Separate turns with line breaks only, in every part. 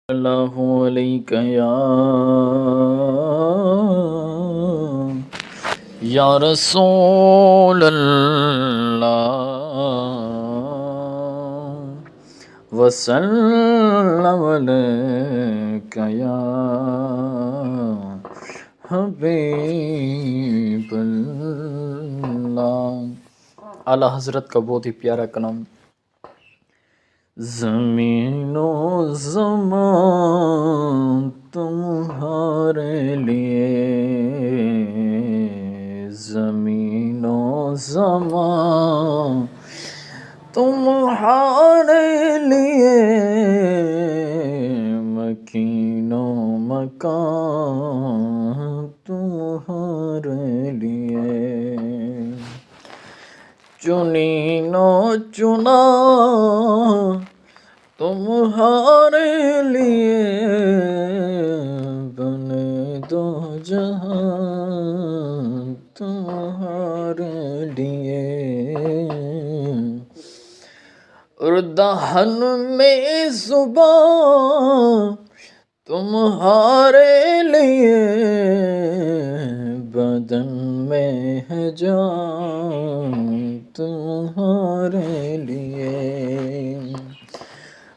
اللہ علیک یا رسول اللہ وسلم علیک یا حبیب اللہ۔ اعلیٰ حضرت کا بہت ہی پیارا کلام۔ زمین و زمان تمہارے لیے، زمین و زمان تمہارے لیے، مکین و مکان تمہارے لیے، چنین و چنا تمہارے لیے، بنے دو جہاں تمہارے لیے، اور دہن میں زبان تمہارے لیے، بدن میں ہے جان تمہارے لیے،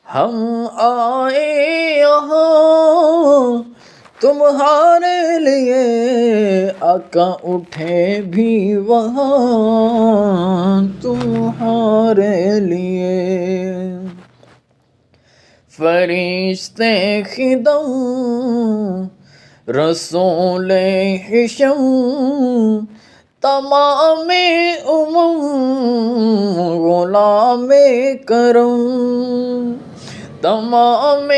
ہم آئے یہاں تمہارے لیے، آقا اٹھے بھی وہاں تمہارے لیے، فرشتے خدم رسول حشم تمام غلام کرم، تمام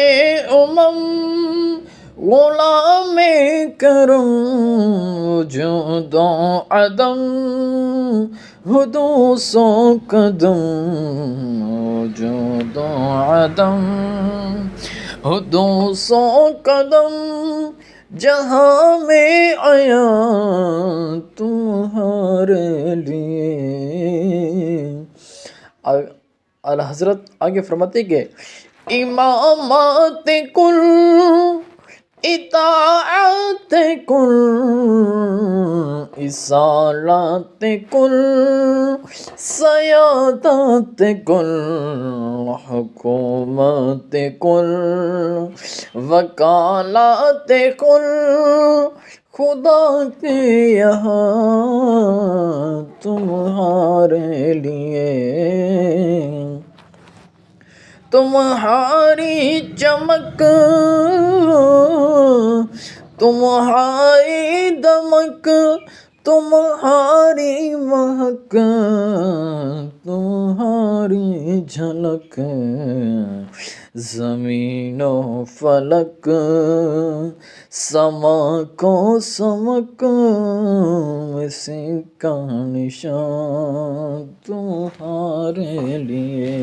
غلام کرم، وجود و عدم حدوث و قدم، وجود و عدم حدوث و قدم، جہاں میں آیا تمہارے لیے۔ اعلیٰ حضرت آگے فرماتے کہ امامات کل، اطاعت کل، اصالات کل، سیادات کل، حکومت کل، وکالات کل، خدا کے یہاں تمہارے لیے، تمہاری چمک، تمہاری دمک، تمہاری مہک، تمہاری جھلک، زمین و فلک، سما کو سمک، اسی کا نشان تمہارے لیے۔